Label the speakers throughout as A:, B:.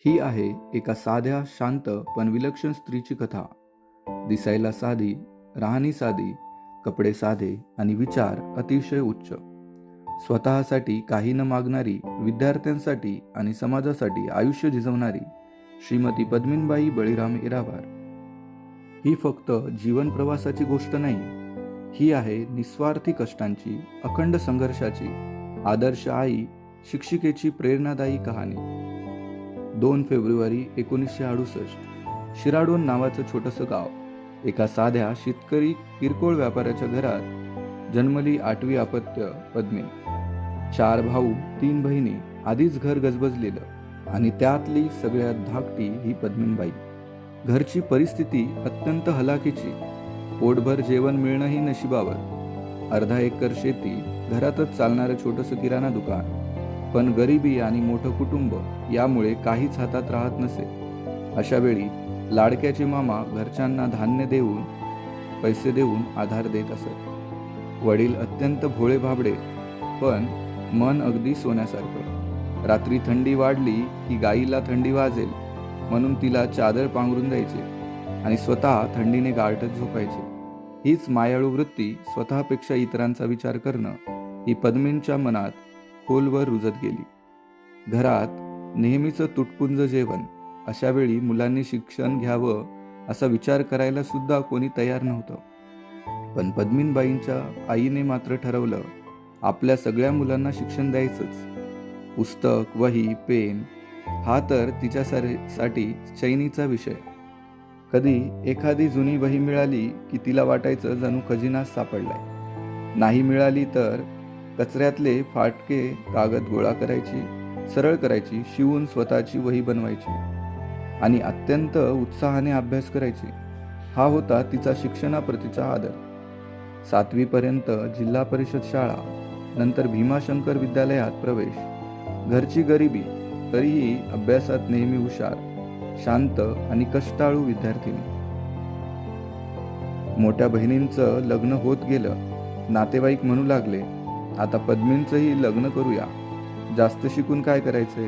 A: ही आहे एका साध्या, शांत पण विलक्षण स्त्रीची कथा. दिसायला साधी, राहणी साधी, कपडे साधे आणि विचार अतिशय उच्च. स्वतःसाठी काही न मागणारी, विद्यार्थ्यांसाठी आणि समाजासाठी आयुष्य झिजवणारी श्रीमती पद्मिनीबाई बळीराम इरावार. ही फक्त जीवन प्रवासाची गोष्ट नाही, ही आहे निस्वार्थी कष्टांची, अखंड संघर्षाची, आदर्श आई, शिक्षिकेची प्रेरणादायी कहाणी. 2 फेब्रुवारी 1968. शिराडोन नावाचं छोटंसं गाव. एका साध्या शेतकरी किरकोळ व्यापाऱ्याच्या घरात जन्मली 8वी अपत्य पद्मिनी. 4 भाऊ 3 बहिणी, आधीच घर गजबजलेलं आणि त्यातली सगळ्यात धाकटी ही पद्मिनीबाई. घरची परिस्थिती अत्यंत हलाखीची. पोटभर जेवण मिळणंही नशिबावर. अर्धा एकर शेती, घरातच चालणारं छोटंसं किराणा दुकान. पण गरिबी आणि मोठं कुटुंब यामुळे काहीच हातात राहत नसे. अशा वेळी लाडक्याचे मामा घरच्यांना धान्य देऊन, पैसे देऊन आधार देत असत. वडील अत्यंत भोळे भाबडे, पण मन अगदी सोन्यासारखं. रात्री थंडी वाढली की गाईला थंडी वाजेल म्हणून तिला चादर पांघरून द्यायचे आणि स्वतः थंडीने गारठत झोपायचे. हीच मायाळू वृत्ती, स्वतःपेक्षा इतरांचा विचार करणं, ही पद्मिनीच्या मनात खोलवर रुजत गेली. घरात नेहमीचं तुटपुंज जेवण. अशा वेळी मुलांनी शिक्षण घ्यावं असा विचार करायला सुद्धा कोणी तयार नव्हतं. पण पद्मिनीबाईंच्या आईने मात्र ठरवलं, आपल्या सगळ्या मुलांना शिक्षण द्यायचंच. पुस्तक, वही, पेन हा तर तिच्यासाठी चैनीचा विषय. कधी एखादी जुनी वही मिळाली की तिला वाटायचं जणू खजिनाच सापडलाय. नाही मिळाली तर कचऱ्यातले फाटके कागद गोळा करायची, सरळ करायची, शिवून स्वतःची वही बनवायची आणि अत्यंत उत्साहाने अभ्यास करायची. हा होता तिचा शिक्षणाप्रतीचा आदर. 7वी पर्यंत जिल्हा परिषद शाळा, नंतर भीमाशंकर विद्यालयात प्रवेश. घरची गरिबी, तरीही अभ्यासात नेहमी हुशार, शांत आणि कष्टाळू विद्यार्थिनी. मोठ्या बहिणींचं लग्न होत गेलं. नातेवाईक म्हणू लागले, आता पद्मिनीचंही लग्न करूया, जास्त शिकून काय करायचंय.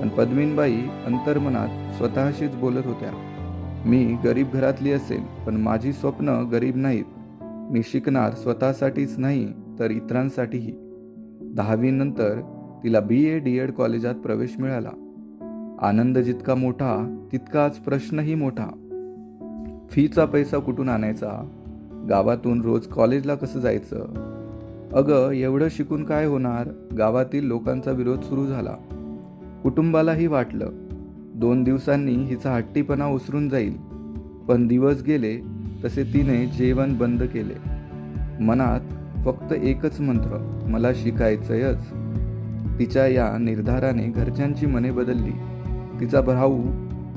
A: पण पद्मिनीबाई अंतर्मनात स्वतःशीच बोलत होत्या, मी गरीब घरातली असेल पण माझी स्वप्न गरीब नाहीत. मी शिकणार, स्वतःसाठीच नाही तर इतरांसाठीही. 10वी नंतर तिला BA DED कॉलेजात प्रवेश मिळाला. आनंद जितका मोठा तितकाच प्रश्नही मोठा. फीचा पैसा कुठून आणायचा, गावातून रोज कॉलेजला कसं जायचं. अगं, एवढं शिकून काय होणार. गावातील लोकांचा विरोध सुरू झाला. कुटुंबालाही वाटलं 2 दिवसांनी हिचा हट्टीपणा ओसरून जाईल. पण दिवस गेले तसे तिने जेवण बंद केले. मनात फक्त एकच मंत्र, मला शिकायचंयच. तिच्या या निर्धाराने घरच्यांची मने बदलली. तिचा भाऊ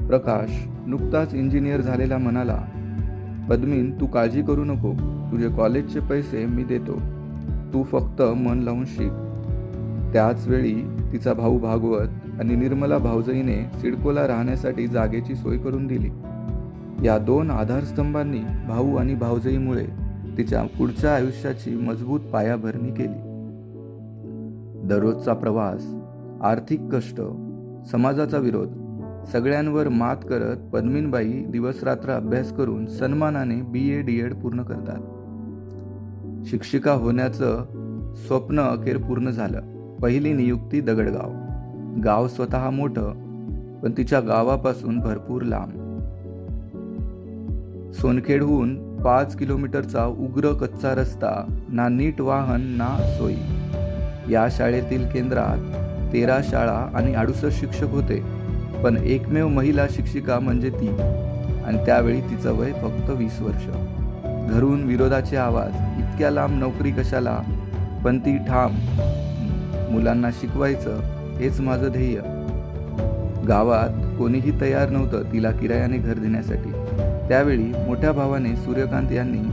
A: प्रकाश नुकताच इंजिनियर झालेला म्हणाला, पद्मिनी, तू काळजी करू नको, तुझे कॉलेजचे पैसे मी देतो, तू फक्त मन लावून शिक. त्याच वेळी तिचा भाऊ भागवत आणि निर्मला भाऊजाईने सिडकोला राहण्यासाठी जागेची सोय करून दिली. या 2 आधारस्तंभांनी, भाऊ आणि भाऊजाईमुळे, तिच्या पुढच्या आयुष्याची मजबूत पायाभरणी केली. दररोजचा प्रवास, आर्थिक कष्ट, समाजाचा विरोध, सगळ्यांवर मात करत पद्मिनीबाई दिवसरात्र अभ्यास करून सन्मानाने BA DED पूर्ण करतात. शिक्षिका होण्याचं स्वप्न अखेर पूर्ण झालं. पहिली नियुक्ती दगडगाव. गाव स्वतः मोठं, पण तिच्या गावापासून भरपूर लांब. सोनखेडहून 5 किलोमीटरचा उग्र कच्चा रस्ता, ना नीट वाहन ना सोयी. या शाळेतील केंद्रात 13 शाळा आणि 68 शिक्षक होते, पण एकमेव महिला शिक्षिका म्हणजे ती. आणि त्यावेळी तिचं वय फक्त 20 वर्ष. घरून विरोधाचे आवाज, इतक्या लांब नोकरी कशाला, पण ती ठाम, मुलांना शिकवायचं हेच माझं ध्येय. गावात कोणीही तयार नव्हतं तिला किरायाने घर देण्यासाठी. त्यावेळी मोठ्या भावाने सूर्यकांत यांनी,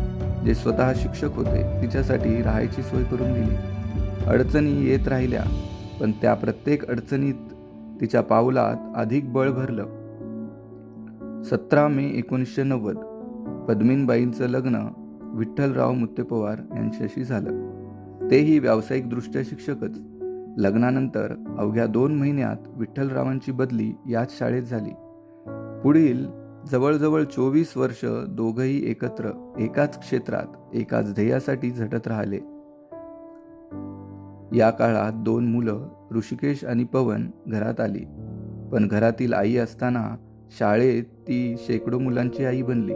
A: जे स्वतः शिक्षक होते, तिच्यासाठी राहायची सोय करून दिली. अडचणी येत राहिल्या, पण त्या प्रत्येक अडचणीत तिच्या पावलात अधिक बळ भरलं. 17 मे 1990 पद्मिनीबाईंचं लग्न विठ्ठलराव मुत्ते पवार यांच्याशी झालं. तेही व्यावसायिकदृष्ट्या शिक्षकच. लग्नानंतर अवघ्या 2 महिन्यात विठ्ठलरावांची बदली याच शाळेत झाली. पुढील जवळजवळ 24 वर्ष दोघंही एकत्र एकाच क्षेत्रात एकाच ध्येयासाठी झटत राहिले. या काळात 2 मुलं ऋषिकेश आणि पवन घरात आली. पण घरातील आई असताना शाळेत ती शेकडो मुलांची आई बनली.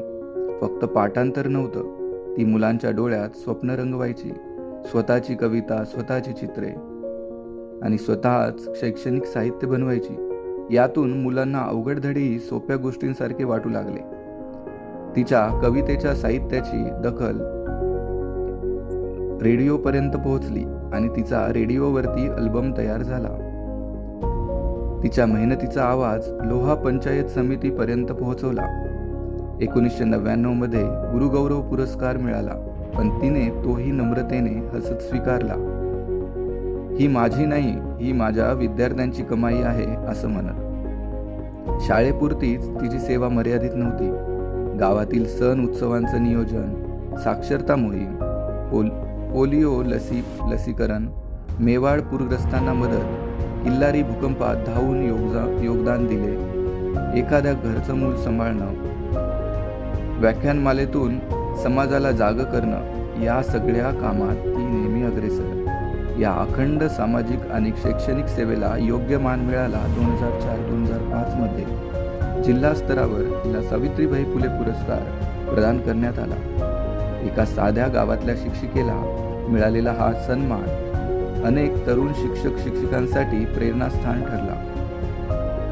A: फक्त पाठांतर नव्हतं, ती मुलांच्या डोळ्यात स्वप्न रंगवायची. स्वतःची कविता, स्वतःची चित्रे आणि स्वतःच शैक्षणिक साहित्य बनवायची. यातून मुलांना अवघड धडेही सोप्या गोष्टींसारखे वाटू लागले. तिच्या कवितेच्या साहित्याची दखल रेडिओपर्यंत पोहोचली आणि तिचा रेडिओवरती अल्बम तयार झाला. तिच्या मेहनतीचा आवाज लोहा पंचायत समितीपर्यंत पोहोचवला. 1999 मध्ये गुरुगौरव पुरस्कार मिळाला, पण तिने तोही नम्रतेने हसत स्वीकारला. ही माझी नाही, ही माझ्या विद्यार्थ्यांची कमाई आहे असं म्हणत. शाळेपुरतीच तिची सेवा मर्यादित नव्हती. गावातील सण उत्सवांचं नियोजन, साक्षरता मोहीम, पोलिओ लसीकरण, मेवाड पूरग्रस्तांना मदत, किल्लारी भूकंपात धावून योगदान दिले, एखाद्या घरचं मूल सांभाळणं, व्याख्यानमालेतून समाजाला जागं करणं, या सगळ्या कामात ती नेहमी अग्रेसर. या अखंड सामाजिक आणि शैक्षणिक सेवेला योग्य मान मिळाला. 2004-2005 मध्ये जिल्हा स्तरावर तिला सावित्रीबाई फुले पुरस्कार प्रदान करण्यात आला. एका साध्या गावातल्या शिक्षिकेला मिळालेला हा सन्मान अनेक तरुण शिक्षकांसाठी प्रेरणास्थान ठरला.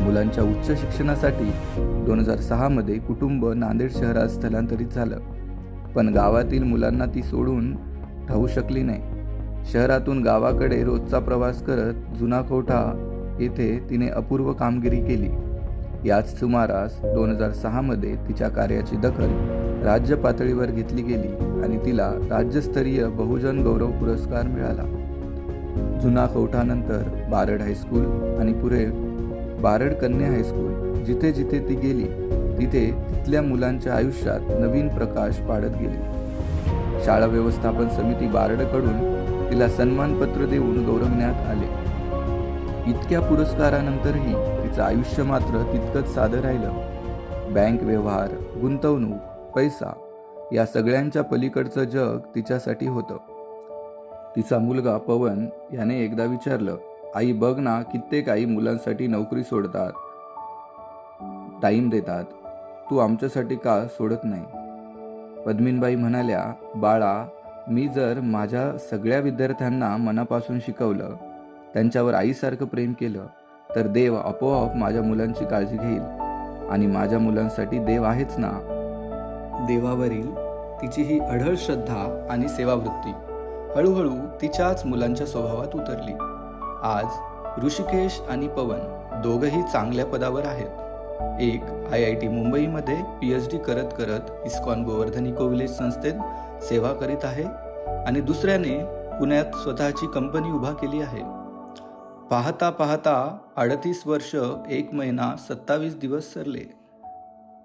A: मुलांच्या उच्च शिक्षणासाठी 2006 मध्ये कुटुंब नांदेड शहरात स्थलांतरित झालं. पण गावातील मुलांना ती सोडून राहू शकली नाही. शहरातून गावाकडे रोजचा प्रवास करत जुनाकोठा येथे तिने अपूर्व कामगिरी केली. याच सुमारास 2006 मध्ये तिच्या कार्याची दखल राज्य पातळीवर घेतली गेली आणि तिला राज्यस्तरीय बहुजन गौरव पुरस्कार मिळाला. जुनाकोठानंतर बारड हायस्कूल आणि पुढे बारड कन्या हायस्कूल, जिथे जिथे ती गेली तिथे तिथल्या मुलांच्या आयुष्यात नवीन प्रकाश पाडत गेली. शाळा व्यवस्थापन समिती बारडकडून तिला सन्मानपत्र देऊन गौरवण्यात आले. इतक्या पुरस्कारानंतरही तिचं आयुष्य मात्र तितकंच साधं राहिलं. बँक व्यवहार, गुंतवणूक, पैसा या सगळ्यांच्या पलीकडचं जग तिच्यासाठी होतं. तिचा मुलगा पवन याने एकदा विचारलं, आई बघ ना, कित्येक आई मुलांसाठी नोकरी सोडतात, टाईम देतात, तू आमच्यासाठी का सोडत नाही? पद्मिनीबाई म्हणाल्या, बाळा, मी जर माझ्या सगळ्या विद्यार्थ्यांना मनापासून शिकवलं, त्यांच्यावर आईसारखं प्रेम केलं, तर देव आपोआप माझ्या मुलांची काळजी घेईल. आणि माझ्या मुलांसाठी देव आहेच ना. देवावरील तिची ही अढळ श्रद्धा आणि सेवावृत्ती हळूहळू तिच्याच मुलांच्या स्वभावात उतरली. आज ऋषिकेश आणि पवन दोघंही चांगल्या पदावर आहेत. एक IIT मुंबईमध्ये PhD करत करत इस्कॉन गोवर्धन इको विलेज संस्थेत सेवा करीत आहे आणि दुसऱ्याने पुण्यात स्वतःची कंपनी उभा केली आहे. पाहता पाहता 38 वर्ष 1 महिना 27 दिवस सरले.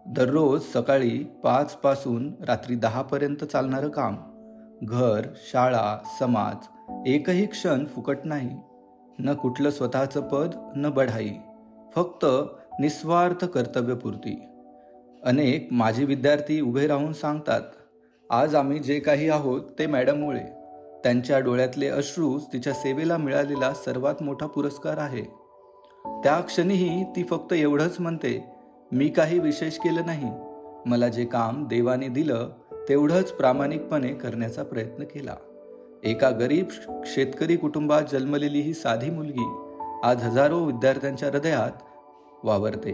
A: दररोज सकाळी 5 पासून रात्री 10 पर्यंत चालणारं काम. घर, शाळा, समाज, एकही क्षण फुकट नाही. न कुठलं स्वतःचं पद, न बढाई, फक्त निस्वार्थ कर्तव्यपूर्ती. अनेक माजी विद्यार्थी उभे राहून सांगतात, आज आम्ही जे काही आहोत ते मॅडममुळे. त्यांच्या डोळ्यातले अश्रूच तिच्या सेवेला मिळालेला सर्वात मोठा पुरस्कार आहे. त्या क्षणीही ती फक्त एवढंच म्हणते, मी काही विशेष केलं नाही, मला जे काम देवाने दिलं तेवढंच प्रामाणिकपणे करण्याचा प्रयत्न केला. एका गरीब शेतकरी कुटुंबात जन्मलेली ही साधी मुलगी आज हजारो विद्यार्थ्यांच्या हृदयात वावरते.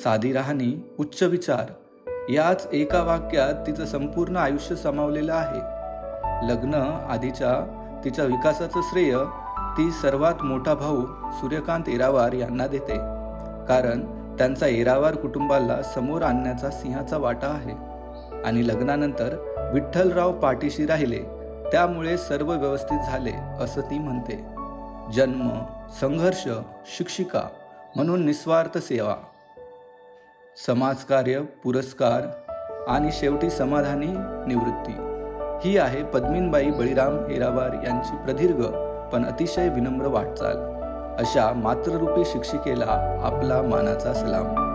A: साधी राहणी, उच्च विचार, याच एका वाक्यात तिचं संपूर्ण आयुष्य सामावलेलं आहे. लग्न आधीच्या तिच्या विकासाचं श्रेय ती सर्वात मोठा भाऊ सूर्यकांत येरावार यांना देते, कारण त्यांचा येरावार कुटुंबाला समोर आणण्याचा सिंहाचा वाटा आहे. आणि लग्नानंतर विठ्ठलराव पाठीशी राहिले, त्यामुळे सर्व व्यवस्थित झाले असं ती म्हणते. जन्म, संघर्ष, शिक्षिका म्हणून निस्वार्थ सेवा, समाजकार्य, पुरस्कार आणि शेवटी समाधानी निवृत्ती, ही आहे पद्मिनीबाई बळीराम येरावार यांची प्रदीर्घ पण अतिशय विनम्र वाटचाल अशा मातृरूपी शिक्षिकेला आपला मानाचा सलाम.